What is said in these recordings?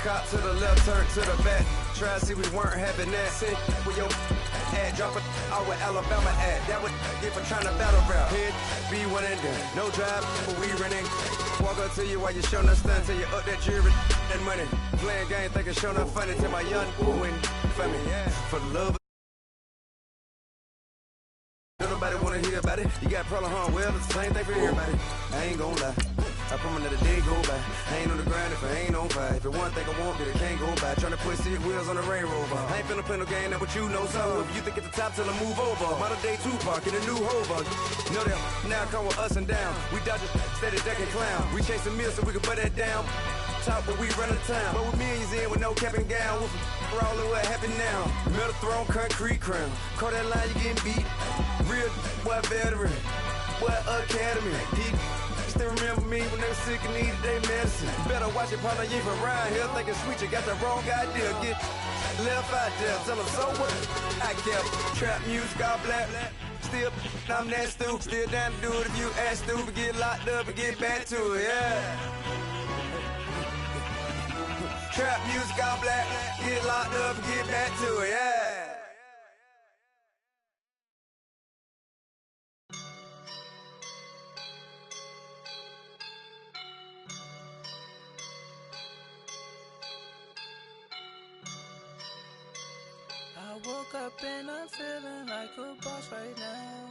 Cop to the left, turn to the back. Try to see we weren't having that. Sit with your ad, drop it out with Alabama ad. That would get for trying to battle rap. Head, be one and done. No drive, but we running. Walk up to you while you showing us stun. Till you up that jewelry and money. Playing game, thinking showing up funny. Till my young win for me. For the love. Nobody wanna hear about it. You got problem, huh? Well, it's the same thing for everybody. I ain't gon' lie. I promise that a day go by. I ain't on the grind if I ain't on fire. If it one thing I want, then it can't go by. Tryna put seat wheels on the Range Rover. I ain't finna play no game, that what you know. So if you think at the top till I move over. Modern day Tupac in a new Hova. Know that now come with us and down. We dodge it, steady ducking clown. We chasing meals so we can put that down. Top, but we run the town. But with millions in with no cap and gown. We're all in what happened now. Metal throne, concrete crown. Call that line, you getting beat. Real boy veteran, boy academy. He still remember me when they were sick and needed their medicine. Better watch it, partner, you ain't from around here thinking sweet. You got the wrong idea. Get left out there. Tell them so what? I kept trap music all black. Still, I'm that stupid. Still down to do it if you ask stupid. Get locked up and get back to it, yeah. Trap music all black. Get locked up and get back to it, yeah. I woke up and I'm feeling like a boss right now.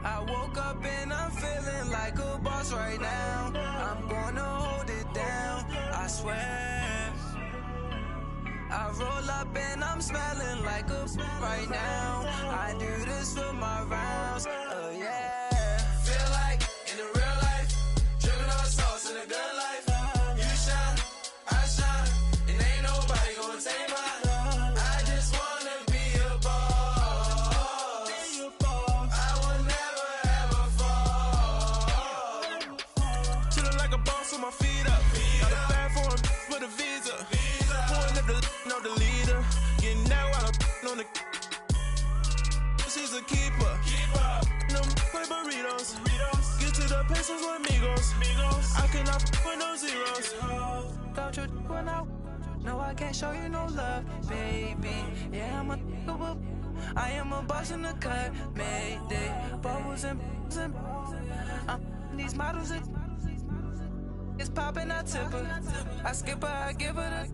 I woke up and I'm feeling like a boss right now. I'm gonna hold it down, I swear. I roll up and I'm smelling like a right now. I do this for my rounds, oh yeah. Feel like in the real life, dripping on sauce in a good life. You shine, I shine, and ain't nobody gonna take mine. I just wanna be a boss. I will never ever fall. Chillin' like a boss with my feet up. Got a bag for him with a visa. Pulling up the leader. Getting out while I'm on the. She's a keeper. No play burritos. Get to the pesos with amigos. I cannot with no zeros. Don't you run out? No, I can't show you no love, baby. Yeah, I am a boss in the cut. Mayday. Bubbles and these models. It's popping, I tip her. I skip her, I give her the.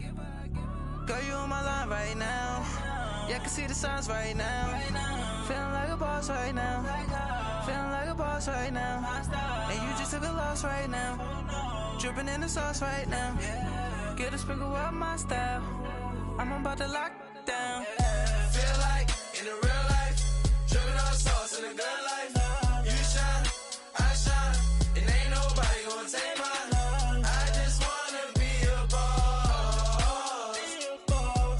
Girl, you on my line right now. Yeah, I can see the signs right now. Feeling like a boss right now. Feeling like a boss right now. And you just took a loss right now. Dripping in the sauce right now. Get a sprinkle up my style. I'm about to lock down. Feel like in the real life, dripping on sauce in a good life. You shine, I shine, and ain't nobody gonna take mine. I just wanna be a boss.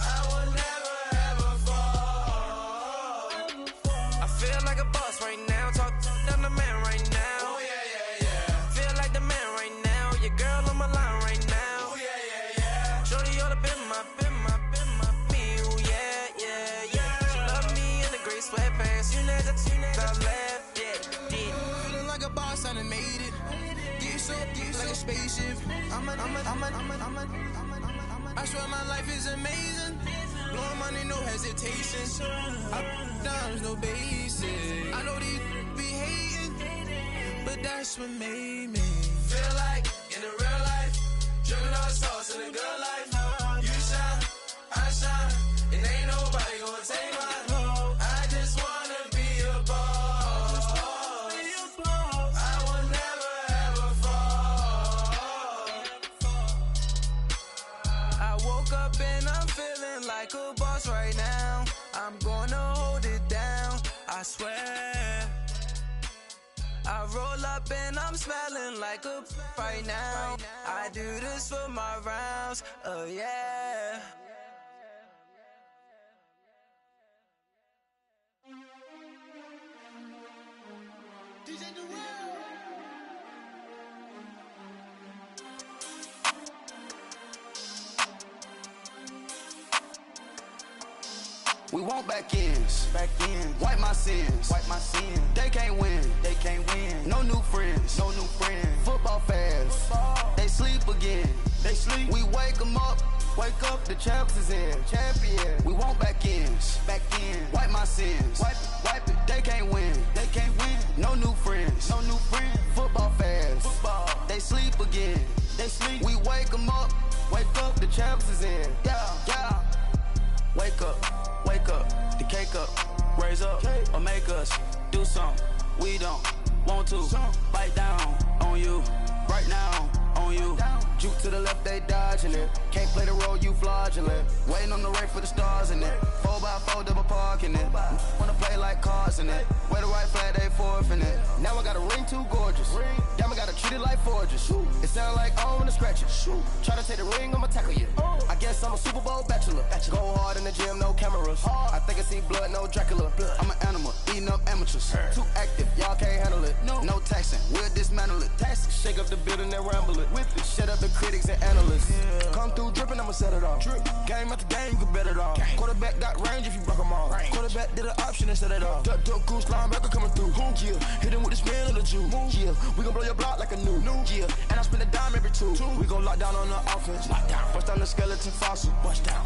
I will never ever fall. I feel like a boss right now. Talk to the man right now. Oh yeah. Feel like the man right now. Your girl on my line right now. Oh yeah. Shorty all up in my me. Oh yeah. She love me in the gray sweatpants. You know that I left. Yeah. Feeling like a boss, I done made it. Get so like a spaceship. I swear my life is amazing. Blowing money, no hesitation. Up, downs, no basic. I know these be hating, but that's what made me feel like in the real life, dripping on sauce in a good life. You shine, I shine, and ain't nobody gonna take mine. I just wanna be a boss. I will never ever fall. I woke up and I'm feeling like a boss right now. I'm gonna hold it down, I swear. I roll up and I'm smelling like a right now. I do this for my rounds, oh yeah. We want back ends. Wipe my sins. They can't win. No new friends. 'em up, wake up, the champs is in. Champion, we want back ends. Back in, wipe my sins. Wipe it, they can't win. They can't win. No new friends. No new friends. Football fans. Football, they sleep again. They sleep. We wake 'em up, wake up, the champs is in. Yeah. Wake up, the cake up, raise up, or make us do something we don't want to. Bite down on you, right now on you. Juke to the left, they dodging it. Can't play the role, you fraudulent. Waiting on the race for the stars in it. 4x4 double parking it. Wanna play like cars in it. Wear the right flag, they forfeiting it. Now I got a ring too gorgeous. Damn, I gotta treat it like forges. It sound like I don't wanna scratch it. Try to take the ring, I'ma tackle you. I guess I'm a Super Bowl bachelor. Go hard in the gym, no cameras. I think I see blood, no Dracula. I'm an animal, eating up amateurs. Too active, y'all can't handle it. No taxing, we'll dismantle it. Shake up the building and ramble it. Whip it, shut up the critics and analysts. Come through dripping, I'ma set it off. Game after game, you can bet it off. Quarterback got range if you broke them off. Quarterback did an option and set it off. Duck goose linebacker coming through. Yeah, hit him with the spin of the Jew. Yeah, we gon' blow your block like a new. Yeah, and I spend a dime every two. We gon' lock down on the offense. Bust down the skeleton fossil.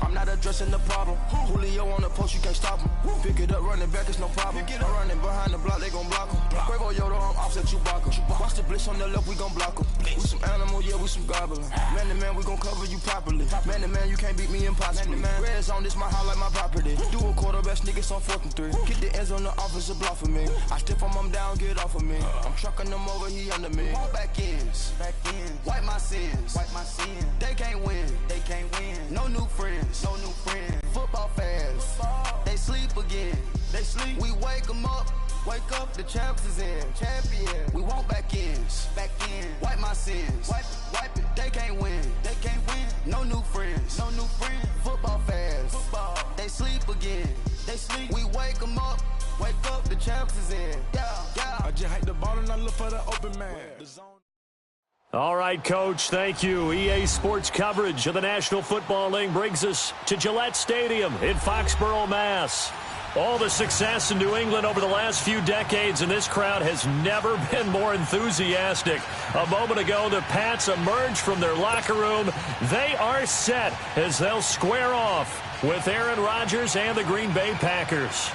I'm not addressing the problem. Julio on the post, you can't stop him. Pick it up, running back, it's no problem. I'm running behind the block, they gon' block him. Quavo Yoda, I'm offset Chewbacca. Watch the blitz on the left, we gon' block him. We some animal, yeah, we some gobbler. Man to man, we gon' cover you properly. Man to man, you can't beat me impossibly. Red zone, this my house like my property. Do a quarterback sneak, it's on 4th and 3. Get the ends on the offensive block for me. I stiff him, I'm down, get off of me. I'm trucking them over, he under me. Back ends, wipe my sins. They can't win. No new friends. Football fans, they sleep again. We wake 'em up, wake up, the champs is in. Champion, we want back ends. Wipe my sins. Wipe it, they can't win. No new friends. Football fans, they sleep again. We wake 'em up, wake up, the champs is in. Yeah. I just hike the ball and I look for the open man. All right, Coach, thank you. EA Sports coverage of the National Football League brings us to Gillette Stadium in Foxborough, Mass. All the success in New England over the last few decades, and this crowd has never been more enthusiastic. A moment ago, the Pats emerged from their locker room. They are set as they'll square off with Aaron Rodgers and the Green Bay Packers.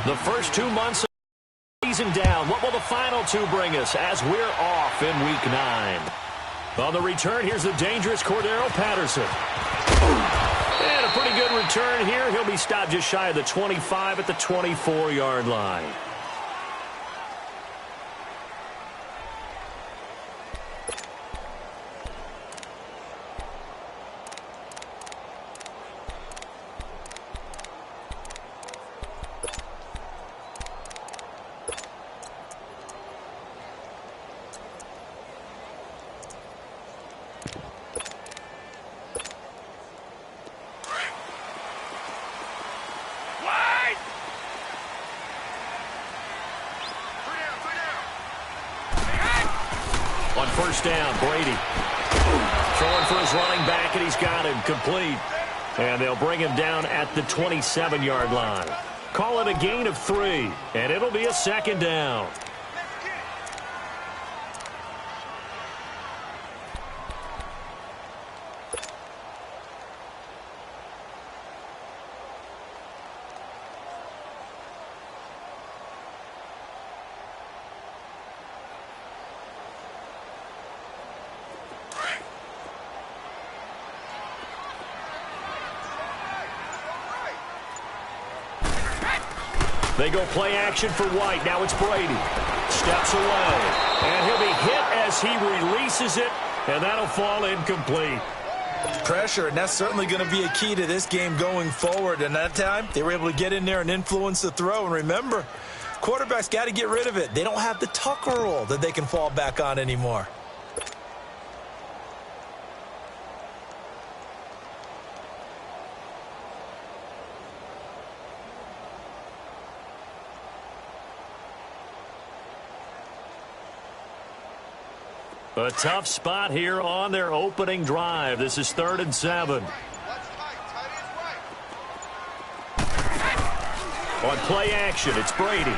The first 2 months of the season down. What will the final 2 bring us as we're off in Week 9? On the return, here's the dangerous Cordero Patterson. And a pretty good return here. He'll be stopped just shy of the 25 at the 24-yard line. On first down, Brady throwing for his running back, and he's got him complete. And they'll bring him down at the 27-yard line. Call it a gain of 3, and it'll be a 2nd down. They go play action for White. Now it's Brady. Steps away. And he'll be hit as he releases it. And that'll fall incomplete. Pressure, and that's certainly going to be a key to this game going forward. And that time, they were able to get in there and influence the throw. And remember, quarterbacks got to get rid of it. They don't have the Tucker rule that they can fall back on anymore. A tough spot here on their opening drive. This is 3rd and 7. On play action, it's Brady.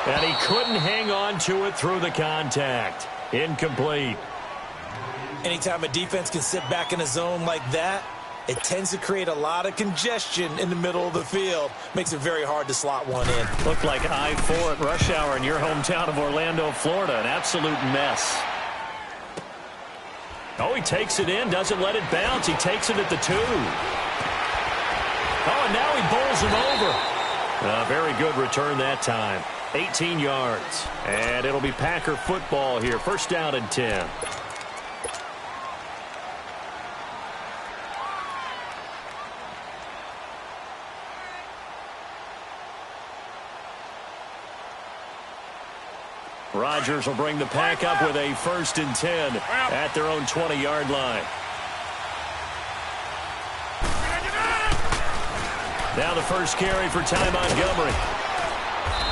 And he couldn't hang on to it through the contact. Incomplete. Anytime a defense can sit back in a zone like that, it tends to create a lot of congestion in the middle of the field. Makes it very hard to slot one in. Looked like I-4 at rush hour in your hometown of Orlando, Florida. An absolute mess. Oh, he takes it in, doesn't let it bounce. He takes it at the 2. Oh, and now he bowls him over. Very good return that time. 18 yards. And it'll be Packer football here. First down and 10. Rodgers will bring the Pack up with a 1st and 10 at their own 20-yard line. Now the first carry for Ty Montgomery.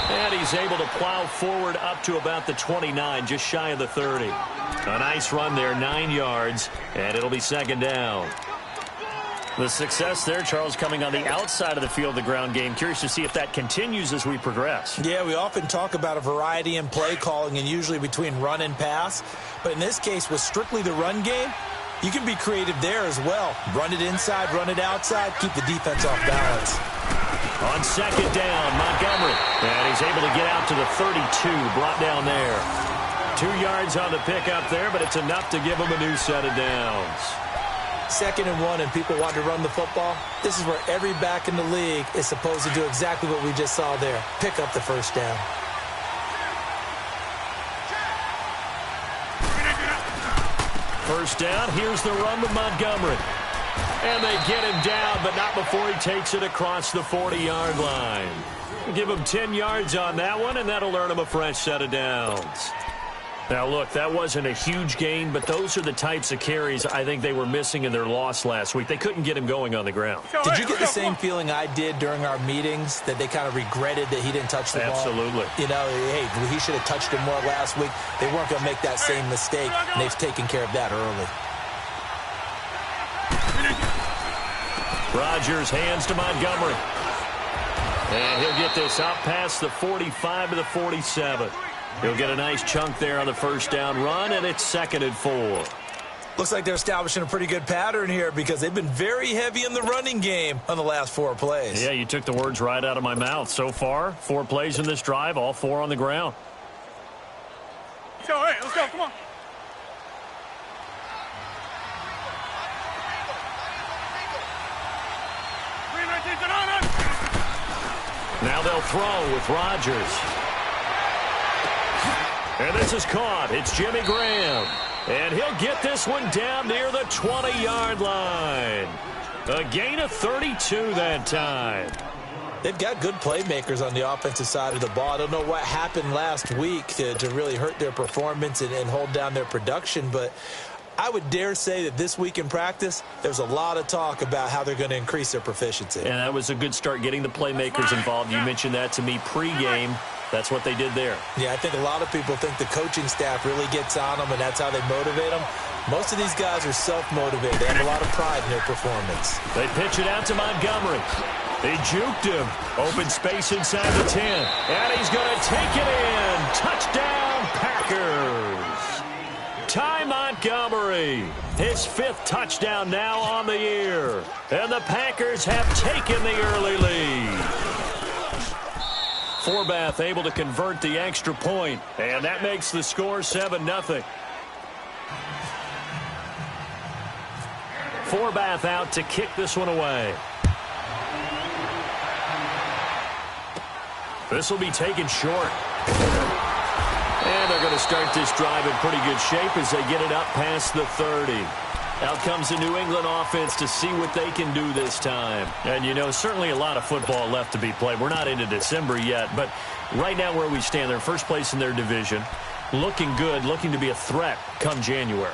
And he's able to plow forward up to about the 29, just shy of the 30. A nice run there, 9 yards, and it'll be 2nd down. The success there, Charles, coming on the outside of the field, the ground game. Curious to see if that continues as we progress. Yeah, we often talk about a variety in play calling and usually between run and pass. But in this case, with strictly the run game, you can be creative there as well. Run it inside, run it outside, keep the defense off balance. On 2nd down, Montgomery. And he's able to get out to the 32, brought down there. 2 yards on the pickup there, but it's enough to give him a new set of downs. 2nd and 1 and people want to run the football. This is where every back in the league is supposed to do exactly what we just saw there. Pick up the 1st down. First down, here's the run with Montgomery. And they get him down, but not before he takes it across the 40-yard line. Give him 10 yards on that one, and that'll earn him a fresh set of downs. Now, look, that wasn't a huge gain, but those are the types of carries I think they were missing in their loss last week. They couldn't get him going on the ground. Did you get the same feeling I did during our meetings, that they kind of regretted that he didn't touch the ball? Absolutely. You know, hey, he should have touched it more last week. They weren't going to make that same mistake, and they've taken care of that early. Rodgers hands to Montgomery. And he'll get this up past the 45 to the 47. He'll get a nice chunk there on the first down run, and it's 2nd and 4. Looks like they're establishing a pretty good pattern here because they've been very heavy in the running game on the last 4 plays. Yeah, you took the words right out of my mouth. So far, 4 plays in this drive, all 4 on the ground. All right, let's go, come on. Now they'll throw with Rodgers. And this is caught. It's Jimmy Graham. And he'll get this one down near the 20-yard line. A gain of 32 that time. They've got good playmakers on the offensive side of the ball. I don't know what happened last week to really hurt their performance and hold down their production, but I would dare say that this week in practice, there's a lot of talk about how they're going to increase their proficiency. And that was a good start, getting the playmakers involved. You mentioned that to me pregame. That's what they did there. Yeah, I think a lot of people think the coaching staff really gets on them, and that's how they motivate them. Most of these guys are self-motivated. They have a lot of pride in their performance. They pitch it out to Montgomery. They juked him. Open space inside the 10. And he's going to take it in. Touchdown, Packers. Ty Montgomery, his 5th touchdown now on the year. And the Packers have taken the early lead. Forbath able to convert the extra point, and that makes the score 7-0. Forbath out to kick this one away. This will be taken short. And they're going to start this drive in pretty good shape as they get it up past the 30. Out comes the New England offense to see what they can do this time. And, you know, certainly a lot of football left to be played. We're not into December yet, but right now where we stand, they're first place in their division. Looking good, looking to be a threat come January.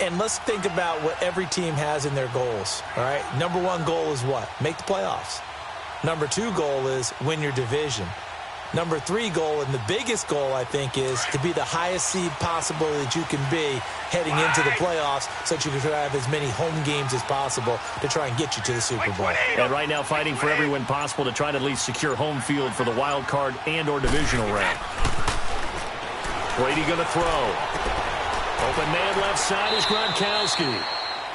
And let's think about what every team has in their goals, all right? Number 1 goal is what? Make the playoffs. Number 2 goal is win your division. Number 3 goal, and the biggest goal, I think, is to be the highest seed possible that you can be heading into the playoffs so that you can have as many home games as possible to try and get you to the Super Bowl. And right now fighting for every win possible to try to at least secure home field for the wild card and or divisional round. Brady going to throw. Open man left side is Gronkowski.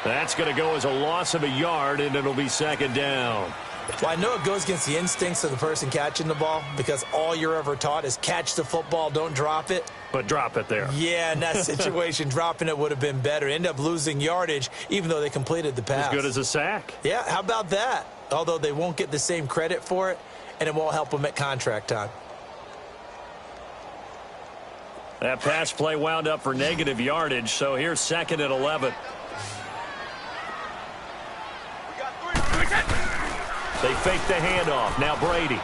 That's going to go as a loss of a yard, and it'll be second down. Well, I know it goes against the instincts of the person catching the ball because all you're ever taught is catch the football, don't drop it. But drop it there. Yeah, in that situation, dropping it would have been better. End up losing yardage, even though they completed the pass. As good as a sack. Yeah, how about that? Although they won't get the same credit for it, and it won't help them at contract time. That pass play wound up for negative yardage, so here's second and 11. They fake the handoff. Now Brady.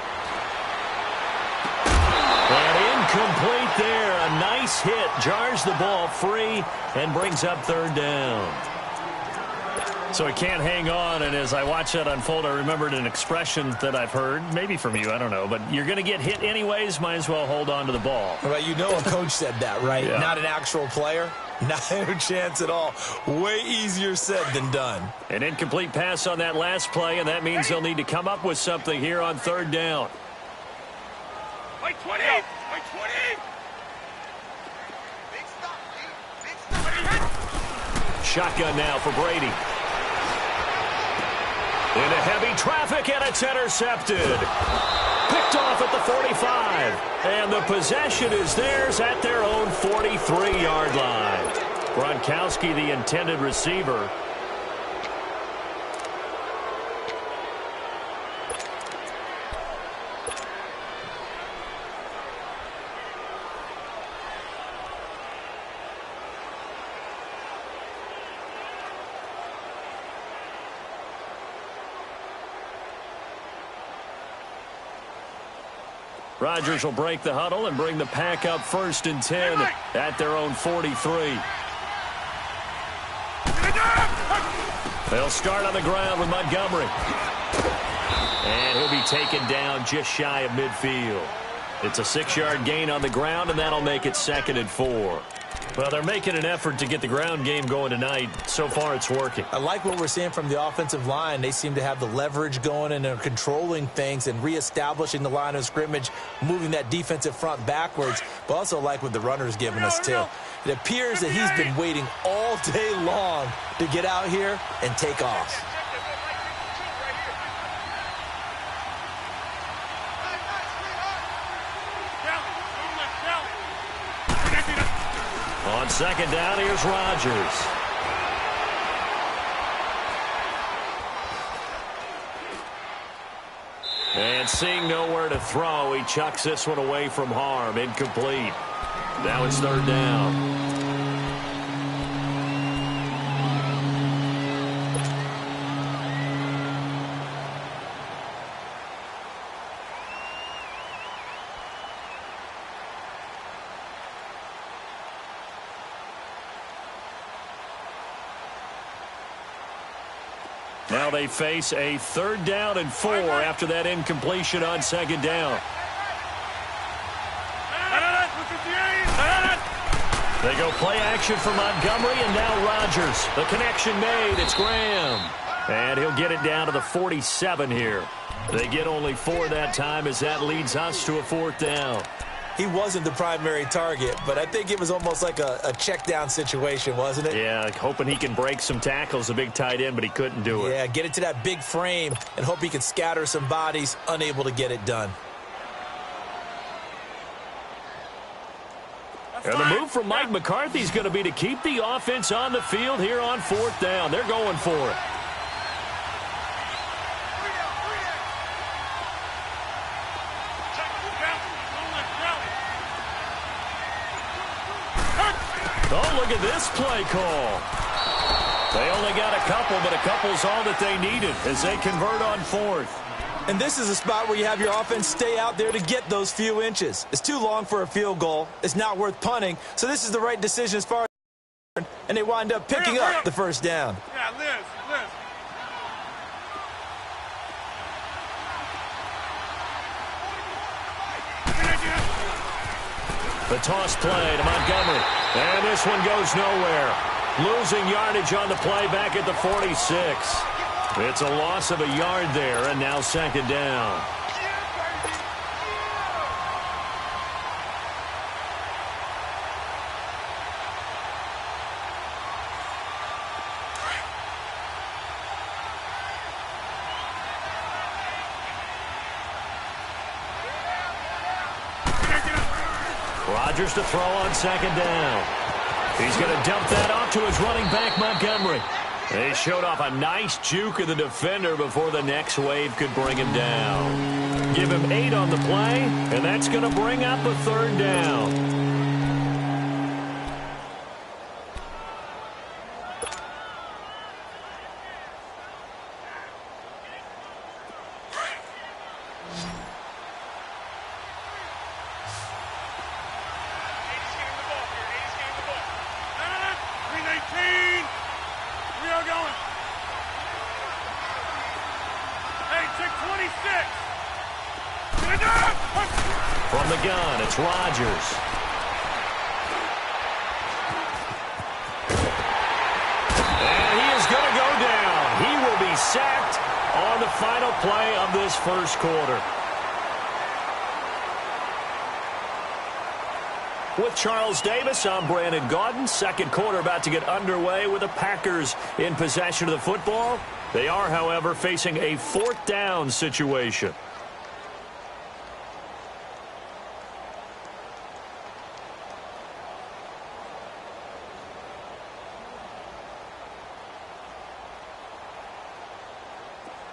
And incomplete there. A nice hit. Jars the ball free and brings up third down. So he can't hang on, and as I watch that unfold, I remembered an expression that I've heard, maybe from you, I don't know, but you're going to get hit anyways, might as well hold on to the ball. Well, you know a coach said that, right? Yeah. Not an actual player. Not a chance at all. Way easier said than done. An incomplete pass on that last play, and that means they'll need to come up with something here on third down. Wait 20! Wait 20! Shotgun now for Brady. Into heavy traffic, and it's intercepted. Picked off at the 45. And the possession is theirs at their own 43-yard line. Gronkowski, the intended receiver. Rodgers will break the huddle and bring the pack up 1st and 10 at their own 43. They'll start on the ground with Montgomery. And he'll be taken down just shy of midfield. It's a 6-yard gain on the ground, and that'll make it 2nd and 4. Well, they're making an effort to get the ground game going tonight. So far, it's working. I like what we're seeing from the offensive line. They seem to have the leverage going and are controlling things and reestablishing the line of scrimmage, moving that defensive front backwards, but also like what the runner's giving us, too. It appears that he's been waiting all day long to get out here and take off. On 2nd down, here's Rodgers. And seeing nowhere to throw, he chucks this one away from harm. Incomplete. Now it's 3rd down. Now they face a 3rd down and 4 after that incompletion on 2nd down. They go play action for Montgomery, and now Rodgers. The connection made. It's Graham. And he'll get it down to the 47 here. They get only 4 that time as that leads us to a 4th down. He wasn't the primary target, but I think it was almost like a check down situation, wasn't it? Yeah, like hoping he can break some tackles, a big tight end, but he couldn't do it. Yeah, get it to that big frame and hope he can scatter some bodies, unable to get it done. And the move from Mike McCarthy is going to be to keep the offense on the field here on 4th down. They're going for it. Oh, look at this play call. They only got a couple, but a couple's all that they needed as they convert on 4th. And this is a spot where you have your offense stay out there to get those few inches. It's too long for a field goal. It's not worth punting. So this is the right decision as far as, and they wind up picking up the 1st down. Yeah, Liz. The toss play to Montgomery. And this one goes nowhere. Losing yardage on the play back at the 46. It's a loss of a yard there, and now second down. Rodgers to throw on second down. He's going to dump that off to his running back, Montgomery. They showed off a nice juke of the defender before the next wave could bring him down. Give him 8 on the play, and that's going to bring up a third down. From the gun, it's Rodgers. And he is going to go down. He will be sacked on the final play of this first quarter. With Charles Davis, I'm Brandon Gaudin. Second quarter about to get underway with the Packers in possession of the football. They are, however, facing a fourth down situation.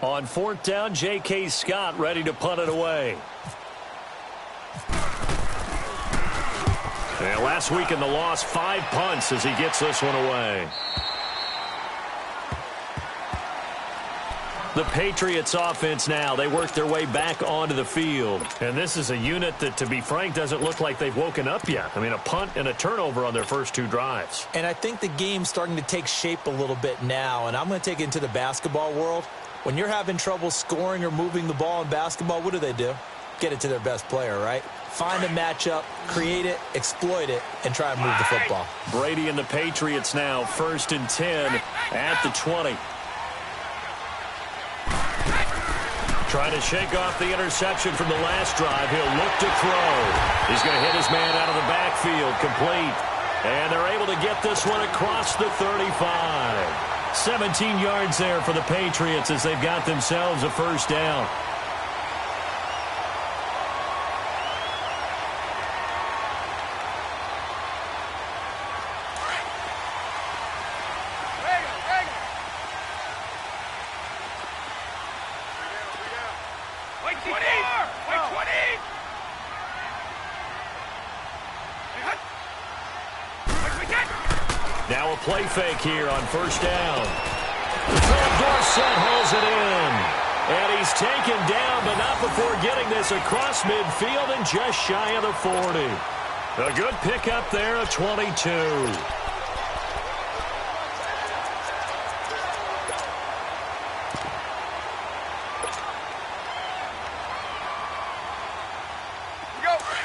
On fourth down, J.K. Scott ready to punt it away. And last week in the loss, 5 punts as he gets this one away. The Patriots offense now, they work their way back onto the field. And this is a unit that, to be frank, doesn't look like they've woken up yet. I mean, a punt and a turnover on their first 2 drives. And I think the game's starting to take shape a little bit now. And I'm going to take it into the basketball world. When you're having trouble scoring or moving the ball in basketball, what do? Get it to their best player, right? Find a matchup, create it, exploit it, and try and move the football. Brady and the Patriots now, 1st and 10 at the 20. Trying to shake off the interception from the last drive. He'll look to throw. He's going to hit his man out of the backfield, complete. And they're able to get this one across the 35. 17 yards there for the Patriots as they've got themselves a first down. Now a play fake here on first down. Philip Dorsett holds it in. And he's taken down, but not before getting this across midfield and just shy of the 40. A good pickup there, a 22.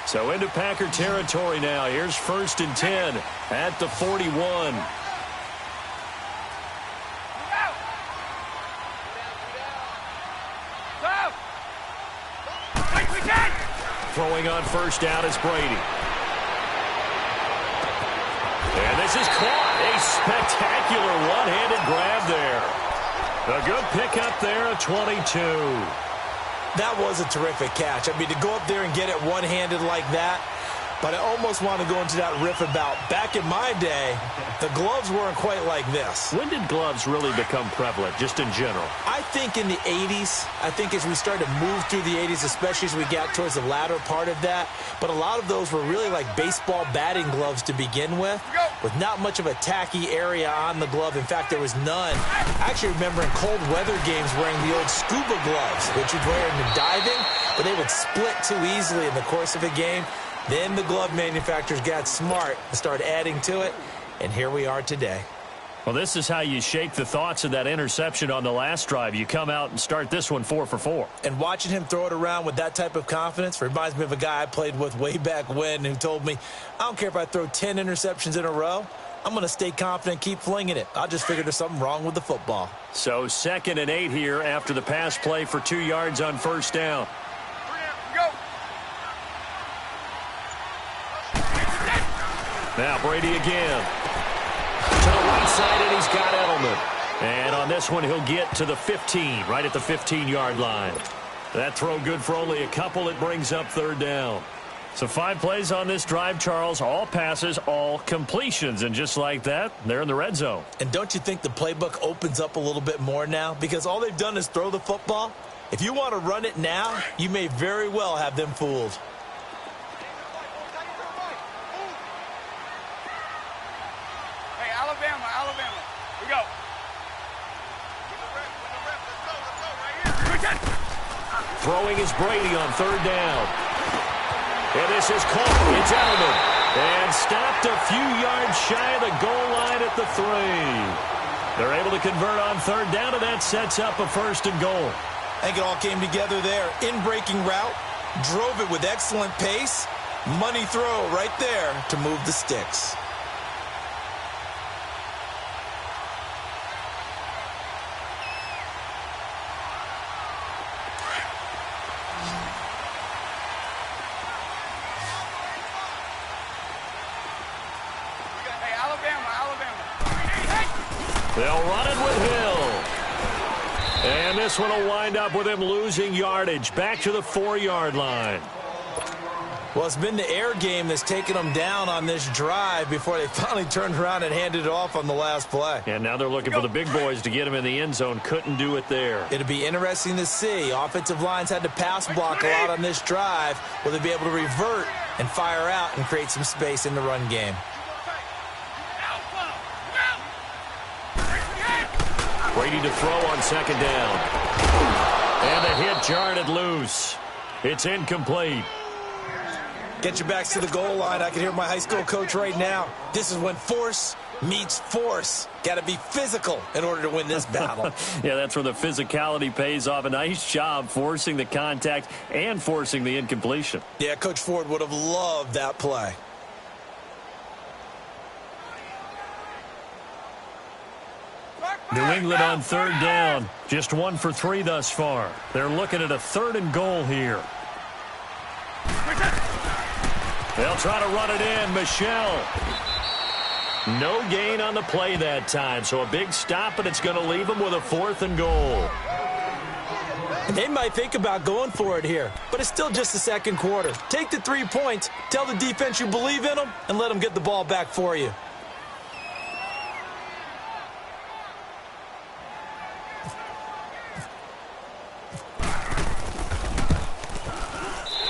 So into Packer territory now. Here's 1st and 10 at the 41. Throwing on first down is Brady. And this is caught. A spectacular one-handed grab there. A good pickup there, a 22. That was a terrific catch. I mean, to go up there and get it one-handed like that, but I almost want to go into that riff about back in my day, the gloves weren't quite like this. When did gloves really become prevalent, just in general? I think in the 80s. I think as we started to move through the 80s, especially as we got towards the latter part of that. But a lot of those were really like baseball batting gloves to begin with not much of a tacky area on the glove. In fact, there was none. I actually remember in cold weather games wearing the old scuba gloves, which you'd wear in diving, but they would split too easily in the course of a game. Then the glove manufacturers got smart and started adding to it, and here we are today. Well, this is how you shake the thoughts of that interception on the last drive. You come out and start this one 4 for 4. And watching him throw it around with that type of confidence reminds me of a guy I played with way back when who told me, I don't care if I throw 10 interceptions in a row. I'm going to stay confident, keep flinging it. I just figured there's something wrong with the football. So 2nd and 8 here after the pass play for 2 yards on first down. Go. Now Brady again. To the right side, and he's got Edelman. And on this one, he'll get to the 15, right at the 15-yard line. That throw good for only a couple. It brings up 3rd down. So 5 plays on this drive, Charles. All passes, all completions. And just like that, they're in the red zone. And don't you think the playbook opens up a little bit more now? Because all they've done is throw the football. If you want to run it now, you may very well have them fooled. Hey, Alabama. We go. Throwing is Brady on 3rd down. And this is caught. It's Edelman. And stopped a few yards shy of the goal line at the 3. They're able to convert on 3rd down, and that sets up a 1st and goal. I think it all came together there. In-breaking route, drove it with excellent pace. Money throw right there to move the sticks. They'll run it with Hill. And this one will wind up with him losing yardage back to the 4-yard line. Well, it's been the air game that's taken them down on this drive before they finally turned around and handed it off on the last play. And now they're looking for the big boys to get him in the end zone. Couldn't do it there. It'll be interesting to see. Offensive lines had to pass block a lot on this drive. Will they be able to revert and fire out and create some space in the run game? Brady to throw on 2nd down. And the hit jarred it loose. It's incomplete. Get your backs to the goal line. I can hear my high school coach right now. This is when force meets force. Got to be physical in order to win this battle. Yeah, that's where the physicality pays off. A nice job forcing the contact and forcing the incompletion. Yeah, Coach Ford would have loved that play. New England on 3rd down. Just 1 for 3 thus far. They're looking at a 3rd and goal here. They'll try to run it in. Michelle. No gain on the play that time. So a big stop, and it's going to leave them with a 4th and goal. They might think about going for it here, but it's still just the 2nd quarter. Take the 3 points, tell the defense you believe in them, and let them get the ball back for you.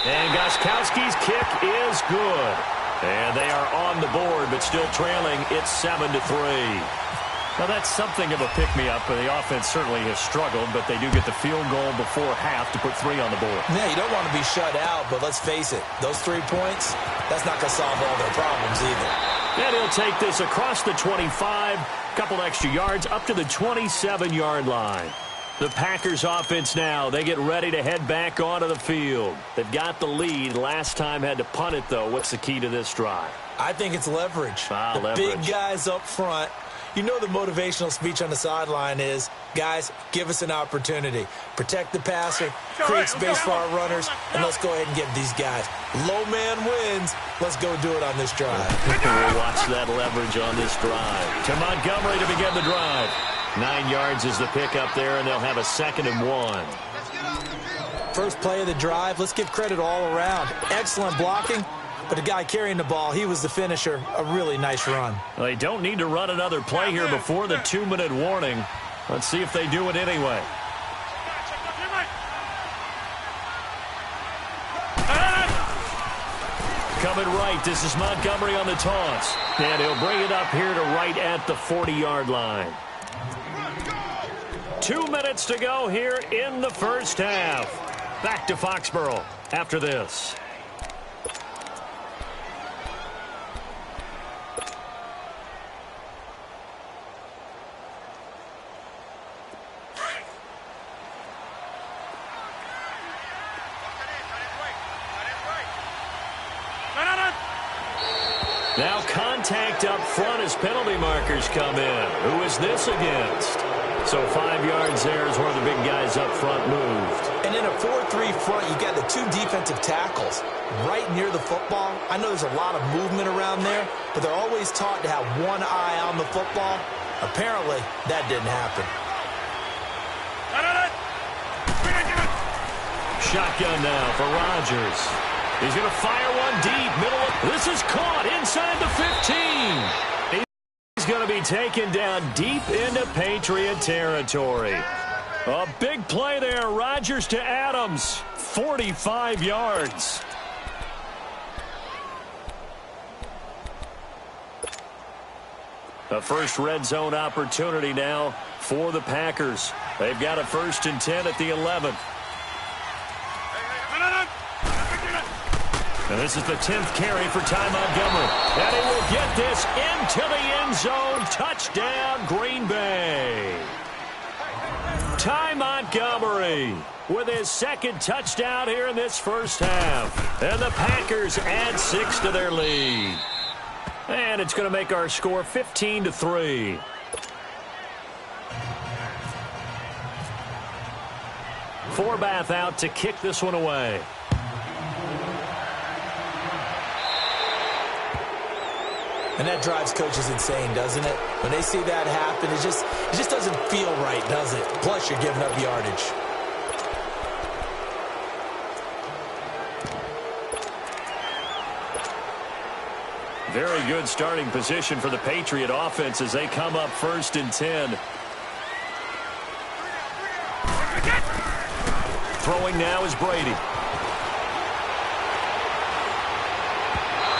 And Gostkowski's kick is good. And they are on the board, but still trailing. It's 7-3. Now, that's something of a pick-me-up. The offense certainly has struggled, but they do get the field goal before half to put 3 on the board. Yeah, you don't want to be shut out, but let's face it, those 3 points, that's not going to solve all their problems either. And he'll take this across the 25, couple extra yards, up to the 27-yard line. The Packers offense now, they get ready to head back onto the field. They've got the lead. Last time had to punt it, though. What's the key to this drive? I think it's leverage. The leverage. Big guys up front. You know the motivational speech on the sideline is, guys, give us an opportunity. Protect the passer, create space for our runners, and let's go ahead and get these guys. Low man wins. Let's go do it on this drive. We'll watch that leverage on this drive. To Montgomery to begin the drive. 9 yards is the pickup there, and they'll have a 2nd and 1. First play of the drive, let's give credit all around. Excellent blocking, but the guy carrying the ball, he was the finisher. A really nice run. Well, they don't need to run another play here before the 2-minute warning. Let's see if they do it anyway. Coming right, this is Montgomery on the toss. And he'll bring it up here to right at the 40-yard line. 2 minutes to go here in the first half. Back to Foxborough after this. Now contact up front as penalty markers come in. Who is this against? So 5 yards there is where the big guys up front moved. And in a 4-3 front, you got the 2 defensive tackles right near the football. I know there's a lot of movement around there, but they're always taught to have one eye on the football. Apparently, that didn't happen. Shotgun now for Rodgers. He's going to fire one deep. Middle of, this is caught inside the 15. He's going to be taken down deep into Patriot territory. A big play there. Rodgers to Adams. 45 yards. The first red zone opportunity now for the Packers. They've got a 1st and 10 at the 11th. And this is the 10th carry for Ty Montgomery. And he will get this into the end zone. Touchdown, Green Bay. Ty Montgomery with his 2nd touchdown here in this first half. And the Packers add 6 to their lead. And it's going to make our score 15-3. Forbath out to kick this one away. And that drives coaches insane, doesn't it? When they see that happen, it just doesn't feel right, does it? Plus, you're giving up yardage. Very good starting position for the Patriot offense as they come up 1st and 10. Throwing now is Brady.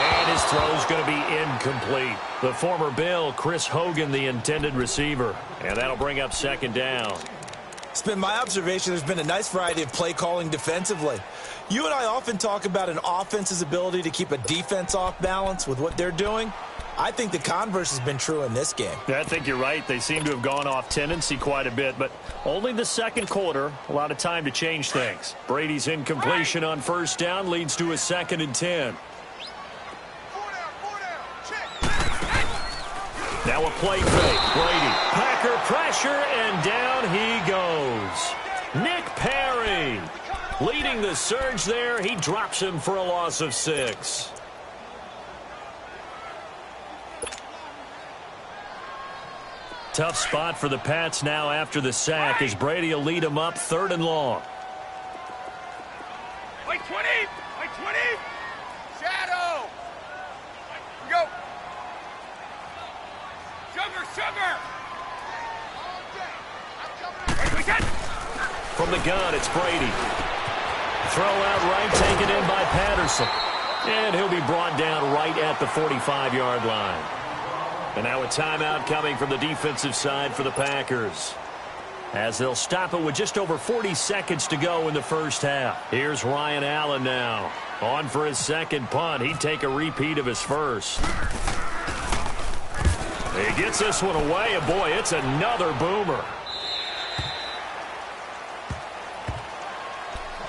And his throw's going to be incomplete. The former Bill, Chris Hogan, the intended receiver. And that'll bring up 2nd down. It's been my observation there's been a nice variety of play calling defensively. You and I often talk about an offense's ability to keep a defense off balance with what they're doing. I think the converse has been true in this game. Yeah, I think you're right. They seem to have gone off tendency quite a bit, but only the 2nd quarter, a lot of time to change things. Brady's incompletion on 1st down leads to a 2nd and 10. Now a play fake. Brady. Packer pressure, and down he goes. Nick Perry leading the surge there. He drops him for a loss of 6. Tough spot for the Pats now after the sack as Brady will lead them up 3rd and long. Wait 20! Wait 20! Shadow! Go! Sugar! From the gun, it's Brady. Throw out right, taken in by Patterson. And he'll be brought down right at the 45-yard line. And now a timeout coming from the defensive side for the Packers, as they'll stop it with just over 40 seconds to go in the first half. Here's Ryan Allen now. On for his 2nd punt. He'd take a repeat of his 1st. He gets this one away, and boy, it's another boomer.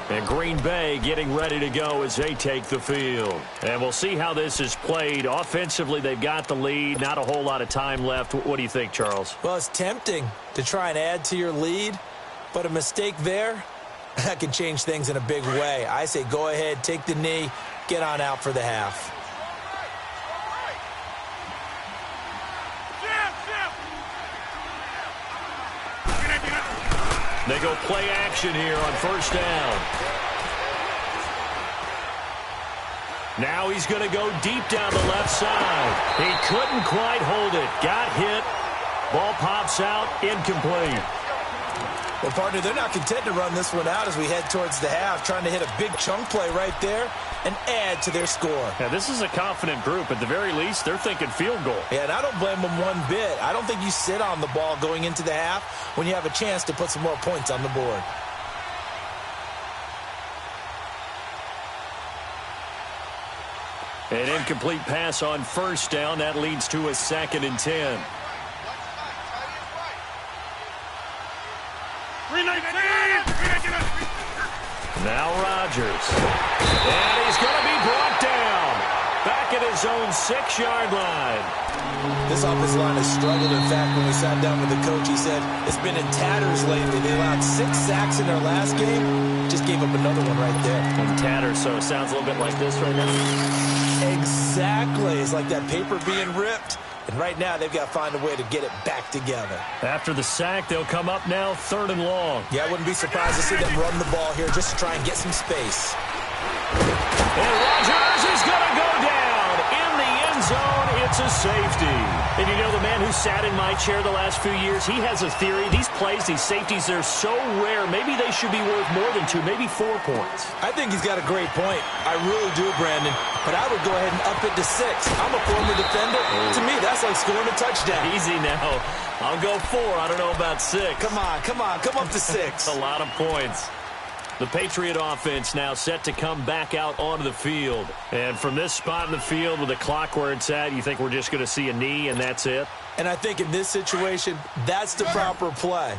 And Green Bay getting ready to go as they take the field. And we'll see how this is played. Offensively, they've got the lead. Not a whole lot of time left. What do you think, Charles? Well, it's tempting to try and add to your lead, but a mistake there, that can change things in a big way. I say go ahead, take the knee, get on out for the half. They go play action here on 1st down. Now he's going to go deep down the left side. He couldn't quite hold it. Got hit. Ball pops out. Incomplete. Well, partner, they're not content to run this one out as we head towards the half, trying to hit a big chunk play right there and add to their score. Now, this is a confident group. At the very least, they're thinking field goal. Yeah, and I don't blame them one bit. I don't think you sit on the ball going into the half when you have a chance to put some more points on the board. An incomplete pass on 1st down. That leads to a 2nd and 10. Now Rodgers. And he's going to be brought down. Back at at his own 6-yard line. This offensive line has struggled. In fact, when we sat down with the coach, he said it's been in tatters lately. They allowed 6 sacks in their last game. Just gave up another one right there. In tatters, so it sounds a little bit like this right now. Exactly. It's like that paper being ripped. And right now, they've got to find a way to get it back together. After the sack, they'll come up now 3rd and long. Yeah, I wouldn't be surprised to see them run the ball here just to try and get some space. And Rodgers is going to go down in the end zone. It's a safety. And you know, the man who sat in my chair the last few years, he has a theory. These plays, these safeties, they're so rare. Maybe they should be worth more than 2, maybe 4 points. I think he's got a great point. I really do, Brandon. But I would go ahead and up it to 6. I'm a former defender. To me, that's like scoring a touchdown. Easy now. I'll go 4. I don't know about 6. Come on. Come up to 6. A lot of points. The Patriot offense now set to come back out onto the field. And from this spot in the field with the clock where it's at, you think we're just going to see a knee and that's it? And I think in this situation, that's the proper play.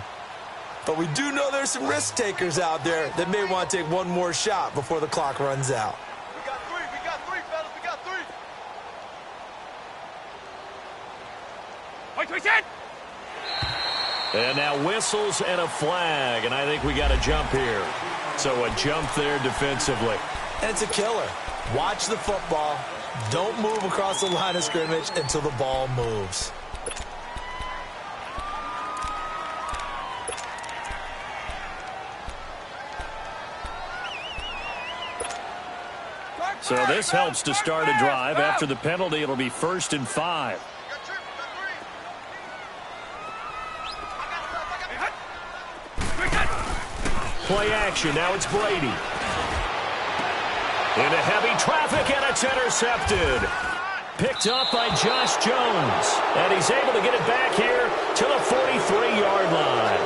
But we do know there's some risk takers out there that may want to take one more shot before the clock runs out. We got 3, fellas, we got 3. Wait, set! And now whistles and a flag, and I think we got a jump here. So a jump there defensively. And it's a killer. Watch the football. Don't move across the line of scrimmage until the ball moves. So this helps to start a drive. After the penalty, it'll be 1st and 5. Play action. Now it's Brady. Into heavy traffic, and it's intercepted. Picked up by Josh Jones. And he's able to get it back here to the 43-yard line.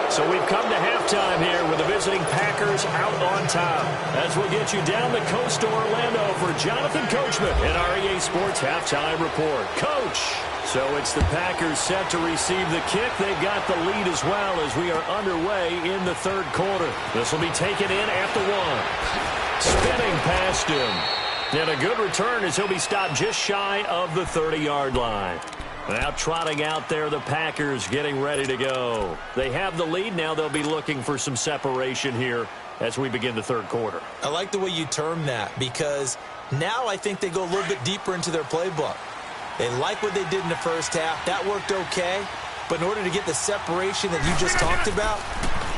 So we've come to halftime here with the visiting Packers out on top. As we'll get you down the coast to Orlando for Jonathan Coachman in our EA Sports Halftime Report. Coach! So it's the Packers set to receive the kick. They've got the lead as well as we are underway in the 3rd quarter. This will be taken in at the 1. Spinning past him. And a good return as he'll be stopped just shy of the 30-yard line. Now trotting out there, the Packers getting ready to go. They have the lead. Now they'll be looking for some separation here as we begin the 3rd quarter. I like the way you term that because now I think they go a little bit deeper into their playbook. They like what they did in the first half. That worked okay. But in order to get the separation that you just talked about,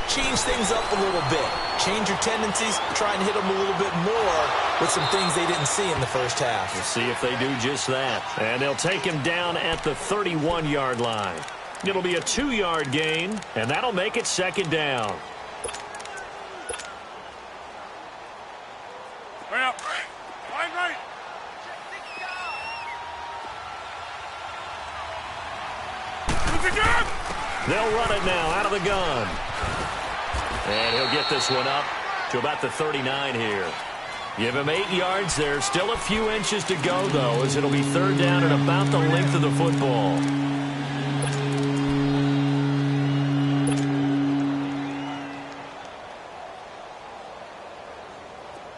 change things up a little bit. Change your tendencies. Try and hit them a little bit more with some things they didn't see in the first half. We'll see if they do just that. And they'll take him down at the 31-yard line. It'll be a 2-yard gain, and that'll make it 2nd down. Right up. Line right. They'll run it now out of the gun. And he'll get this one up to about the 39 here. Give him 8 yards there. Still a few inches to go, though, as it'll be 3rd down and about the length of the football.